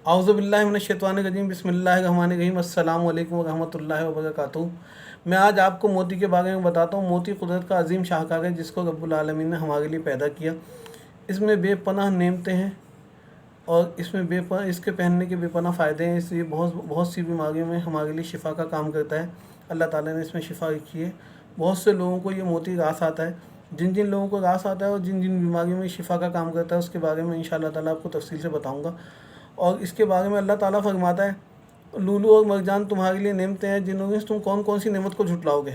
औज़ु बिल्लाहि मिनश्शैतानिर्रजीम बिस्मिल्लाहिर्रहमानिर्रहीम अस्सलामु अलैकुम वरहमतुल्लाहि वबरकातुहू। मैं आज आपको मोती के बारे में बताता हूँ। मोती कुदरत का अजीम शाहकार है जिसको रब्बुल आलमीन ने हमारे लिए पैदा किया। इसमें बेपनाह नेमतें हैं और इसमें इसके पहनने के बेपनाह फ़ायदे हैं। इसलिए बहुत बहुत सी बीमारियों में हमारे लिए शिफा का काम करता है। अल्लाह ताला ने इसमें शिफा रखी है। बहुत से लोगों को ये मोती रास आता है। जिन जिन लोगों को रास आता है और जिन जिन बीमारियों में शिफा का काम करता है उसके बारे में इंशाअल्लाह ताला आपको तफसील से बताऊँगा। और इसके बारे में अल्लाह ताला फरमाता है, लूलू और मरजान तुम्हारे लिए नेमतें हैं जिन्होंने तुम कौन कौन सी नेमत को झुटलाओगे।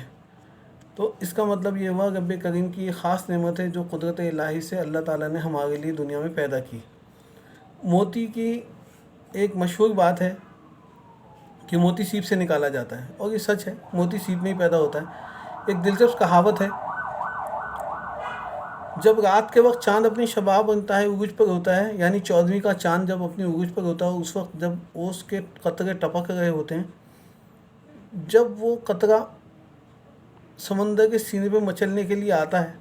तो इसका मतलब ये हुआ रब्बे करीम की ये ख़ास नेमत है जो कुदरत इलाही से अल्लाह ताला ने हमारे लिए दुनिया में पैदा की। मोती की एक मशहूर बात है कि मोती सीप से निकाला जाता है, और ये सच है, मोती सीप में ही पैदा होता है। एक दिलचस्प कहावत है, जब रात के वक्त चाँद अपनी शबाब बनता है, उरूज पर होता है, यानी 14वीं का चाँद जब अपनी उरूज पर होता है, उस वक्त जब ओस के कतरे टपक रहे होते हैं, जब वो कतरा समंदर के सीने पे मचलने के लिए आता है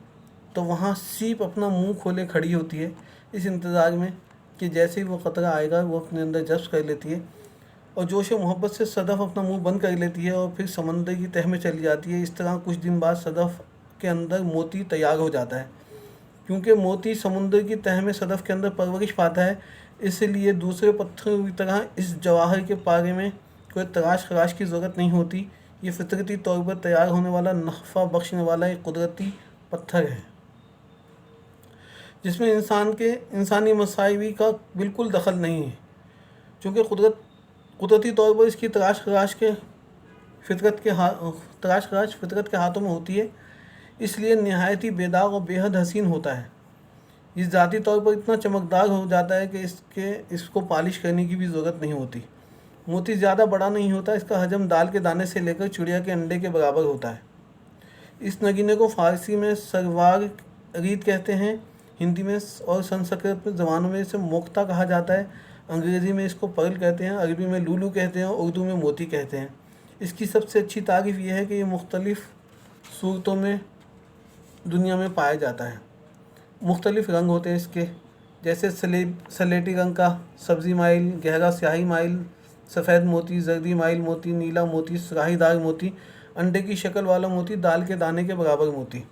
तो वहाँ सीप अपना मुंह खोले खड़ी होती है इस इंतज़ार में कि जैसे ही वो कतरा आएगा वो अपने अंदर जब्स कर लेती है, और जोश मोहब्बत से सदफ़ अपना मुंह बंद कर लेती है और फिर समंदर की तह में चली जाती है। इस तरह कुछ दिन बाद सदफ़ के अंदर मोती तैयार हो जाता है। क्योंकि मोती समुद्र की तह में सदफ़ के अंदर परवरिश पाता है, इसलिए दूसरे पत्थरों की तरह इस जवाहर के पारे में कोई तराश खराश की ज़रूरत नहीं होती। ये फितरती तौर पर तैयार होने वाला नफ़ा बख्शने वाला एक कुदरती पत्थर है जिसमें इंसानी मसाइल का बिल्कुल दखल नहीं है। चूँकि कुदरती तौर पर इसकी तराश खराश फितरत के हाथों में होती है, इसलिए नहायत ही बेदाग और बेहद हसीन होता है। ये ज़ाती तौर पर इतना चमकदार हो जाता है कि इसको पॉलिश करने की भी ज़रूरत नहीं होती। मोती ज़्यादा बड़ा नहीं होता, इसका हजम दाल के दाने से लेकर चिड़िया के अंडे के बराबर होता है। इस नगीने को फ़ारसी में सरवार रीत कहते हैं, हिंदी में और संस्कृत ज़बानों में इसे मोक्ता कहा जाता है, अंग्रेज़ी में इसको पर्ल कहते हैं, अरबी में लूलू कहते हैं और उर्दू में मोती कहते हैं। इसकी सबसे अच्छी तारीफ़ यह है कि ये मुख्तलिफ़ सूरतों में दुनिया में पाया जाता है। मुख्तलिफ़ रंग होते हैं इसके, जैसे सलेटी रंग का सब्ज़ी माइल, गहरा स्याही माइल, सफ़ेद मोती, जर्दी माइल मोती, नीला मोती, सुराहीदार मोती, अंडे की शक्ल वाला मोती, दाल के दाने के बराबर मोती।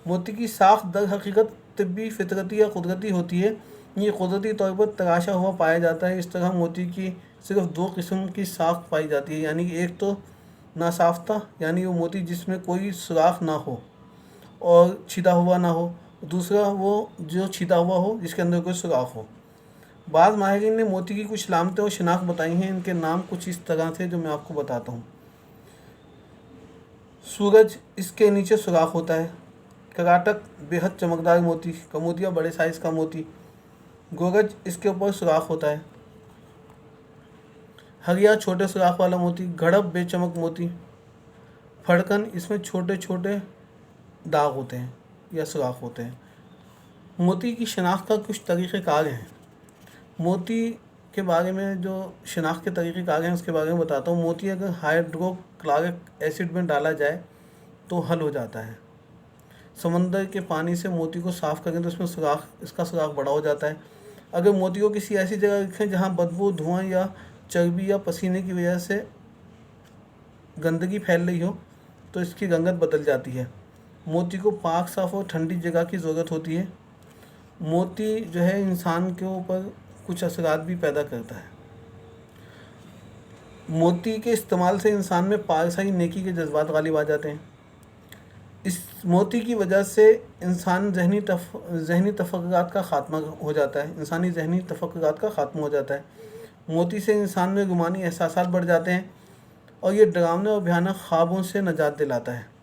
मोती की साख दर हकीकत तिब्बी, फितरती या कुदरती होती है। ये कुदरती तौर पर तराशा हुआ पाया जाता है। इस तरह मोती की सिर्फ दो किस्म की साख पाई जाती है, यानी कि एक तो नासाफ्ता, यानी वो मोती जिसमें कोई सुराख ना हो और छिदा हुआ ना हो, दूसरा वो जो छिदा हुआ हो जिसके अंदर कोई सुराख हो। बाद माहिरीन ने मोती की कुछ लामतें और शिनाख्त बताई हैं। इनके नाम कुछ इस तरह से जो मैं आपको बताता हूँ। सूरज, इसके नीचे सुराख होता है। कराटक, बेहद चमकदार मोती। कमोदिया, बड़े साइज़ का मोती। गोरज, इसके ऊपर सुराख होता है। हरिया, छोटे सुराख वाला मोती। घड़प, बेचमक मोती। फड़कन, इसमें छोटे छोटे दाग होते हैं या सुराख होते हैं। मोती की शिनाख्त का कुछ तरीक़ेकार हैं। मोती के बारे में जो शिनाख्त के तरीक़ेकार हैं उसके बारे में बताता हूँ। मोती अगर हाइड्रोक्लोरिक एसिड में डाला जाए तो हल हो जाता है। समंदर के पानी से मोती को साफ़ करें तो इसका सुराख बड़ा हो जाता है। अगर मोती को किसी ऐसी जगह रखें जहाँ बदबू, धुआं या चर्बी या पसीने की वजह से गंदगी फैल रही हो तो इसकी रंगत बदल जाती है। मोती को पाक, साफ़ और ठंडी जगह की ज़रूरत होती है। मोती जो है इंसान के ऊपर कुछ असरात भी पैदा करता है। मोती के इस्तेमाल से इंसान में पारसाई, नेकी के जज्बात गालिब आ जाते हैं। इस मोती की वजह से इंसान जहनी तफक्कुरात का ख़ात्मा हो जाता है। इंसानी जहनी तफक्कुरात का ख़ात्मा हो जाता है। मोती से इंसान में रूमानी एहसासात बढ़ जाते हैं और ये डरावने और भयानक ख्वाबों से निजात दिलाता है।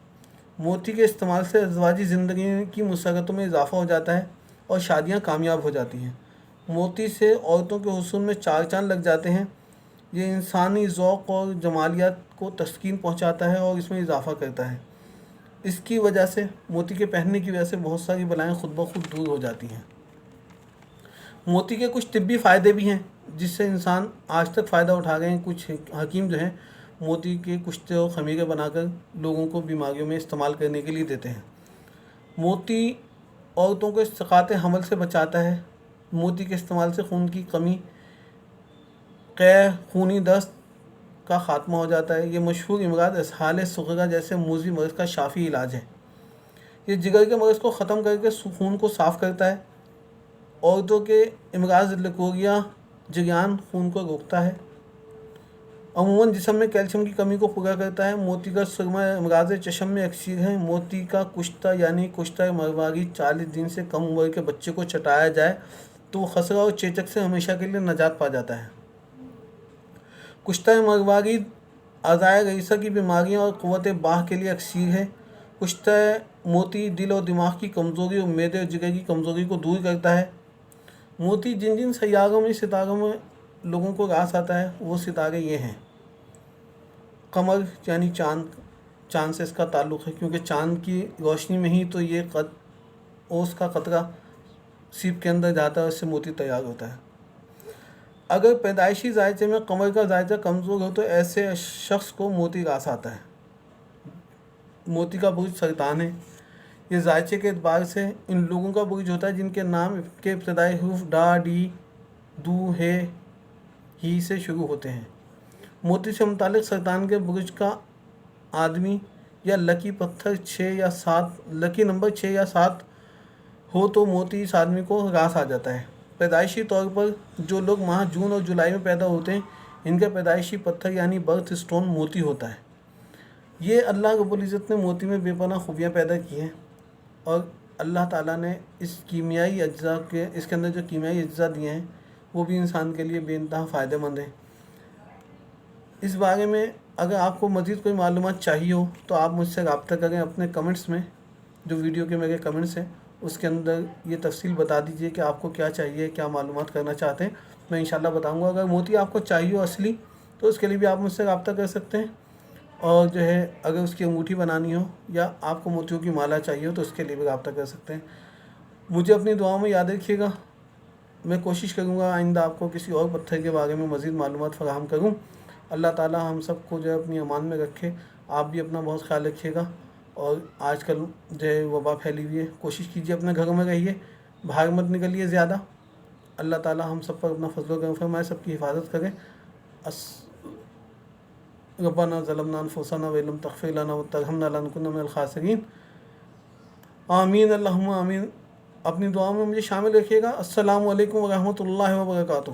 मोती के इस्तेमाल से अज़वाजी ज़िंदगी की मसरतों में इजाफ़ा हो जाता है और शादियाँ कामयाब हो जाती हैं। मोती से औरतों के हुस्न में चार चाँद लग जाते हैं। ये इंसानी ज़ौक़ और जमालियात को तस्कीन पहुँचाता है और इसमें इजाफ़ा करता है। इसकी वजह से, मोती के पहनने की वजह से बहुत सारी बलाएँ खुद ब खुद दूर हो जाती हैं। मोती के कुछ तिब्बी फ़ायदे भी हैं जिससे इंसान आज तक फ़ायदा उठा रहे हैं। कुछ हकीम जो हैं मोती के कुश्ते और ख़मीरे बनाकर लोगों को बीमारियों में इस्तेमाल करने के लिए देते हैं। मोती औरतों को इस्तिक़ात हमल से बचाता है। मोती के इस्तेमाल से खून की कमी قے خونی دست کا خاتمہ ہو جاتا ہے۔ یہ مشہور امراض اسہال صغرا جیسے موذی مرض کا شافی علاج ہے۔ یہ جگر کے مرض کو ختم کر کے خون کو صاف کرتا ہے۔ عورتوں کے امراض لکوریا جریان خون کو روکتا ہے۔ عموماً جسم میں کیلشیم کی کمی کو پورا کرتا ہے۔ موتی کا سرما امراض چشم میں اکثیر ہے۔ موتی کا کشتہ یعنی کشتہ مرواری 40 دن سے کم عمر کے بچے کو چٹایا جائے تو وہ خسرہ اور چیچک سے ہمیشہ کے لیے نجات پا جاتا ہے۔ کشتہ مرواری اعضائے رئیسہ کی بیماریاں اور قوت باہ کے لیے اکثیر ہے۔ کشتہ موتی دل اور دماغ کی کمزوری اور معدے اور جگر کی کمزوری کو دور کرتا ہے۔ موتی جن جن سیاروں میں ستاروں میں لوگوں کو راس آتا ہے وہ ستارے یہ ہیں: قمر یعنی چاند سے اس کا تعلق ہے، کیونکہ چاند کی روشنی میں ہی تو یہ اوس کا قطرہ سیپ کے اندر جاتا ہے اور اس سے موتی تیار ہوتا ہے۔ اگر پیدائشی ذائچے میں قمر کا ذائچہ کمزور ہو تو ایسے شخص کو موتی راس آتا ہے۔ موتی کا برج سرطان ہے۔ یہ ذائچے کے اعتبار سے ان لوگوں کا برج ہوتا ہے جن کے نام کے ابتدائی حروف ڈا، ڈی، دو، ہے، ہی سے شروع ہوتے ہیں۔ موتی سے متعلق سرطان کے برج کا آدمی یا لکی پتھر 6 یا 7 لکی نمبر 6 یا 7 ہو تو موتی اس آدمی کو راس آ جاتا ہے۔ پیدائشی طور پر جو لوگ ماہ جون اور جولائی میں پیدا ہوتے ہیں ان کا پیدائشی پتھر یعنی برتھ سٹون موتی ہوتا ہے۔ یہ اللہ رب العزت نے موتی میں بے پناہ خوبیاں پیدا کی ہیں، اور اللہ تعالیٰ نے اس کے اندر جو کیمیائی اجزاء دیے ہیں وہ بھی انسان کے لیے بے انتہا فائدہ مند ہیں۔ اس بارے میں اگر آپ کو مزید کوئی معلومات چاہیے ہو تو آپ مجھ سے رابطہ کریں اپنے کمنٹس میں، جو ویڈیو کے میرے کمنٹس ہیں اس کے اندر یہ تفصیل بتا دیجئے کہ آپ کو کیا چاہیے، کیا معلومات کرنا چاہتے ہیں، میں انشاءاللہ بتاؤں گا۔ اگر موتی آپ کو چاہیے ہو اصلی تو اس کے لیے بھی آپ مجھ سے رابطہ کر سکتے ہیں، اور جو ہے اگر اس کی انگوٹھی بنانی ہو یا آپ کو موتیوں کی مالا چاہیے ہو تو اس کے لیے بھی رابطہ کر سکتے ہیں۔ مجھے اپنی دعاؤں میں یاد رکھیے گا، میں کوشش کروں گا آئندہ آپ کو کسی اور پتھر کے بارے میں مزید معلومات فراہم کروں۔ اللہ تعالیٰ ہم سب کو جو ہے اپنی امان میں رکھے۔ آپ بھی اپنا بہت خیال رکھیے گا، اور آج کل جو ہے وبا پھیلی ہوئی ہے، کوشش کیجیے اپنے گھروں میں رہیے، باہر مت نکلیے زیادہ۔ اللہ تعالیٰ ہم سب پر اپنا فضل و کرم فرمائے، سب کی حفاظت کرے۔ ربنا ظلمنا انفسنا وان لم تغفر لنا وترحمنا لنکن من الخاسرین۔ آمین اللہم آمین۔ اپنی دعاؤں میں مجھے شامل رکھیے گا۔ السلام علیکم ورحمۃ اللہ وبرکاتہ۔